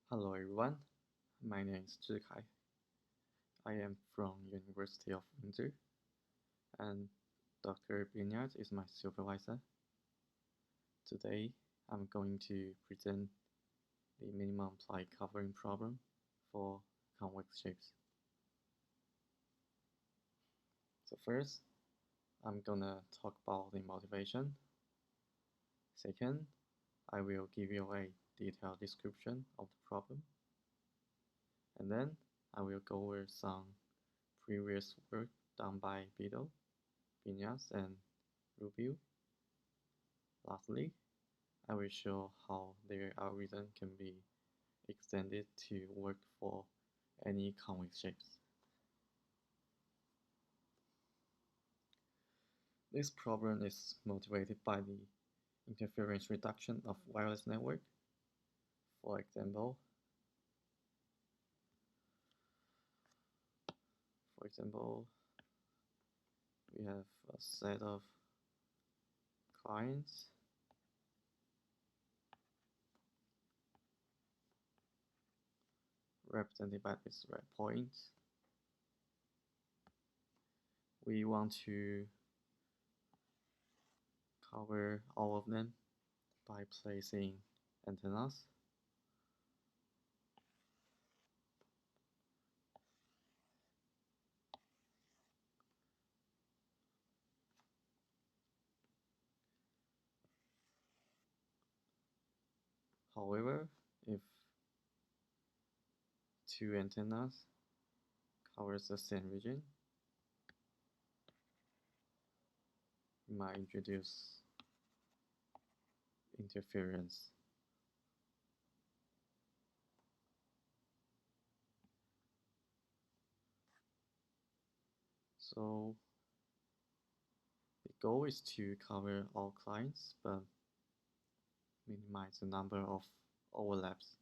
Hello everyone, my name is Zhikai. I am from University of Windsor and Dr. Biniaz is my supervisor. Today I'm going to present the minimum ply covering problem for convex shapes. So first, I'm gonna talk about the motivation. Second, I will give you a detailed description of the problem. And then I will go over some previous work done by Biniaz, and Rubio. Lastly, I will show how their algorithm can be extended to work for any convex shapes. This problem is motivated by the interference reduction of wireless network. For example, we have a set of clients represented by this red point. We want to cover all of them by placing antennas. However, if two antennas covers the same region, we might introduce interference. So the goal is to cover all clients but minimize the number of overlaps.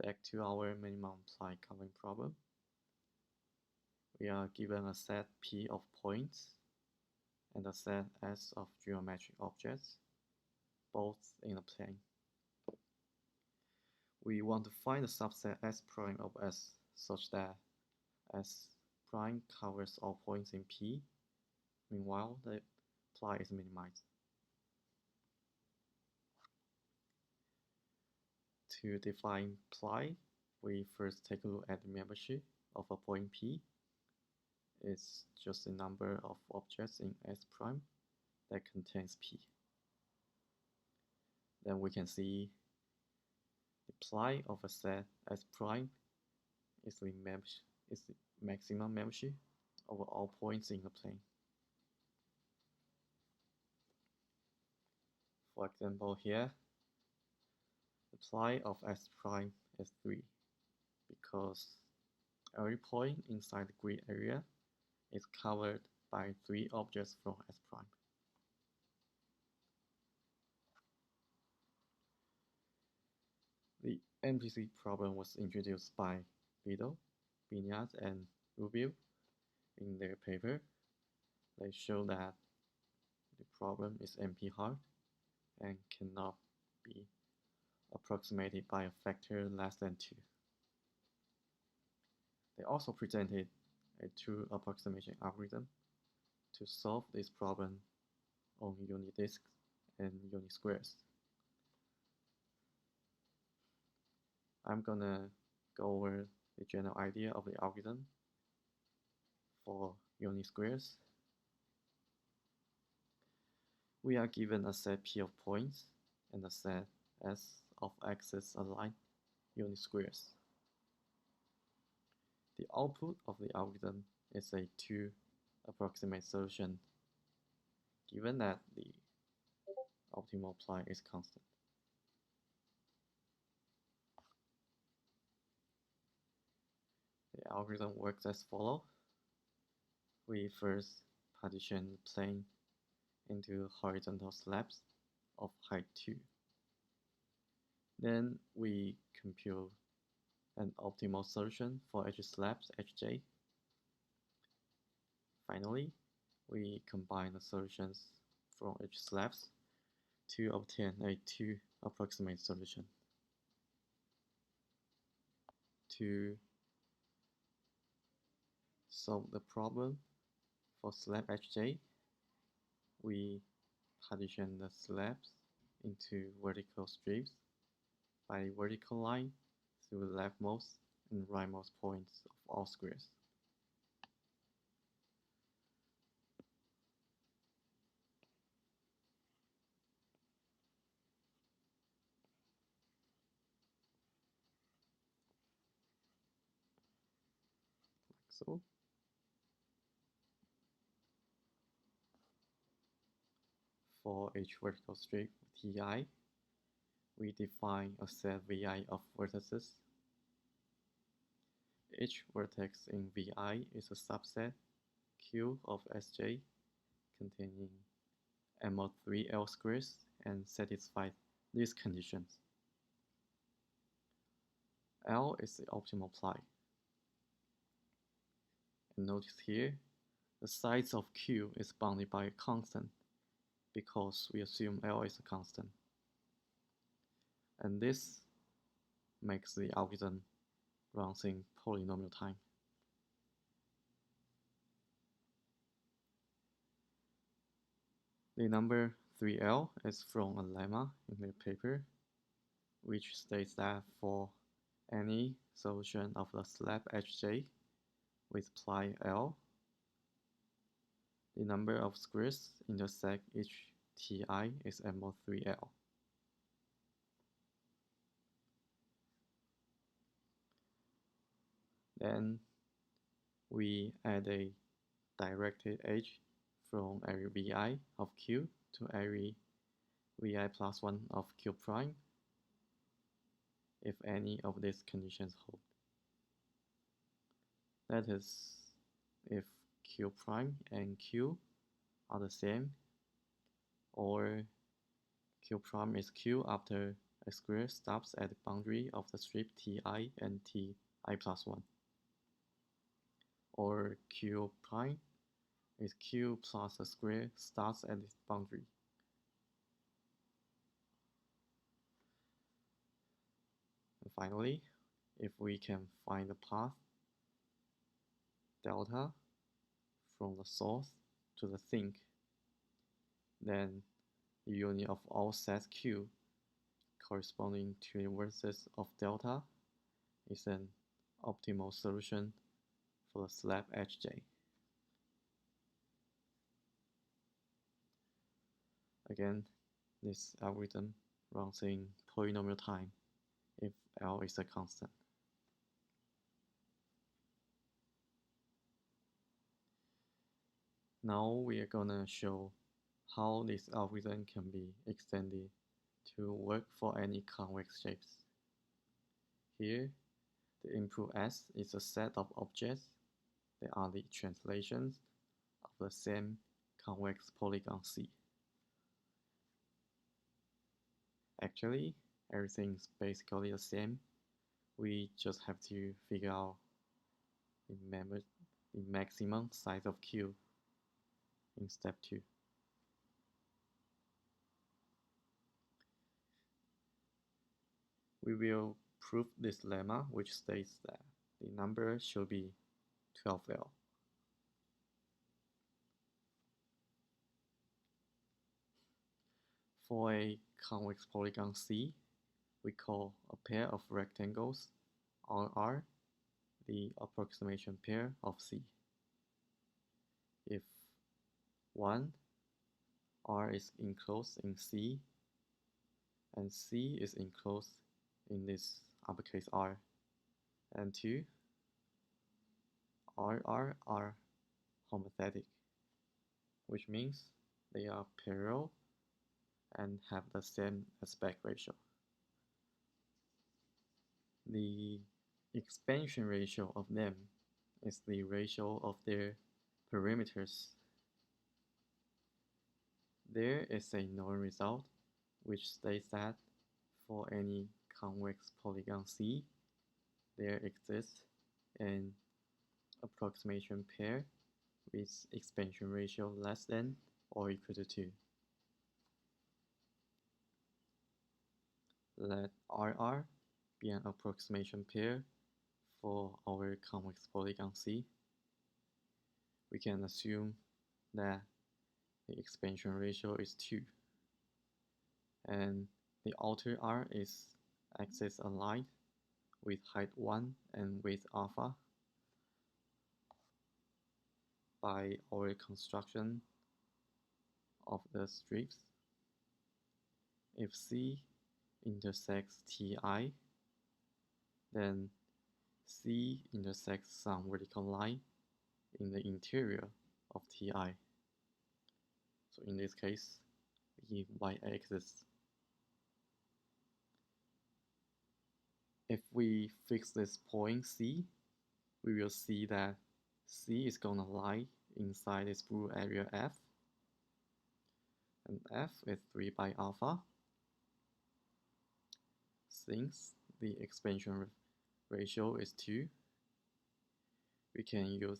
Back to our minimum ply covering problem. We are given a set P of points and a set S of geometric objects, both in a plane. We want to find the subset S prime of S such that S prime covers all points in P. Meanwhile, the ply is minimized. To define ply, we first take a look at the membership of a point P. It's just the number of objects in S prime that contains P. Then we can see the ply of a set S prime is the maximum membership over all points in the plane. For example, here, the ply of S prime is 3 because every point inside the grid area is covered by 3 objects from S prime. The MPC problem was introduced by Biniaz, and Rubio in their paper. They show that the problem is NP-hard and cannot be approximated by a factor less than 2. They also presented a true approximation algorithm to solve this problem on unit disks and unit squares. I'm gonna go over the general idea of the algorithm for unit squares. We are given a set P of points and a set S of axis-aligned unit squares. The output of the algorithm is a 2 approximate solution, given that the optimal ply is constant. The algorithm works as follows. We first partition the plane into horizontal slabs of height 2. Then we compute an optimal solution for each slabs Hj. Finally, we combine the solutions from each slabs to obtain a two approximate solution. To solve the problem for slab Hj, we partition the slabs into vertical strips by vertical line through the leftmost and rightmost points of all squares. Like so. For each vertical strip Ti, we define a set Vi of vertices. Each vertex in Vi is a subset Q of Sj containing mod 3L squares and satisfies these conditions. L is the optimal ply. And notice here, the size of Q is bounded by a constant because we assume L is a constant. And this makes the algorithm runs in polynomial time. The number 3L is from a lemma in the paper, which states that for any solution of the slab Hj with ply L, the number of squares intersect each Ti is mod 3L. Then we add a directed edge from every Vi of Q to every Vi plus 1 of Q prime if any of these conditions hold. That is, if Q prime and Q are the same, or Q prime is Q after a square stops at the boundary of the strip Ti and Ti plus 1, or Q prime is Q plus a square starts at its boundary. And finally, if we can find the path delta from the source to the sink, then the union of all sets Q corresponding to the vertices of delta is an optimal solution for the slab Hj. Again, this algorithm runs in polynomial time if L is a constant. Now we are gonna show how this algorithm can be extended to work for any convex shapes. Here, the input S is a set of objects that are the translations of the same convex polygon C. Actually, everything's basically the same. We just have to figure out the maximum size of Q in step 2. We will prove this lemma, which states that the number should be 12L. For a convex polygon C, we call a pair of rectangles R the approximation pair of C. If 1, R is enclosed in C, and C is enclosed in this uppercase R, and 2, R are homothetic, which means they are parallel and have the same aspect ratio. The expansion ratio of them is the ratio of their perimeters. There is a known result which states that for any convex polygon C, there exists an approximation pair with expansion ratio less than or equal to 2. let RR be an approximation pair for our convex polygon C. We can assume that the expansion ratio is 2, and the outer R is axis aligned with height 1 and width alpha. By our construction of the strips, if C intersects Ti, then C intersects some vertical line in the interior of Ti. So in this case, the y-axis. If we fix this point C, we will see that C is gonna lie inside this blue area F, and F is 3 by alpha. Since the expansion ratio is 2, we can use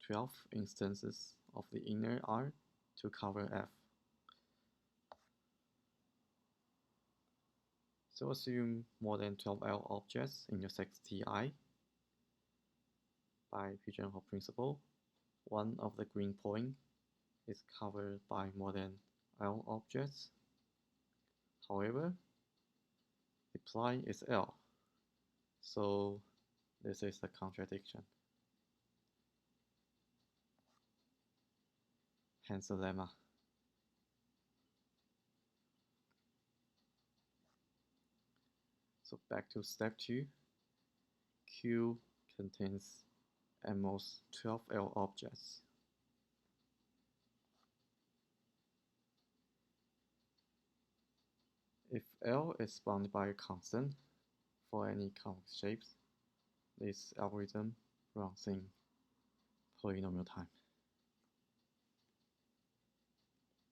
12 instances of the inner R to cover F. So assume more than 12L objects intersect Ti. By pigeonhole principle, one of the green point is covered by more than L objects. However, the ply is L, so this is a contradiction. Hence the lemma. So back to step 2. Q contains at most 12L objects. If L is bounded by a constant for any convex shapes, this algorithm runs in polynomial time.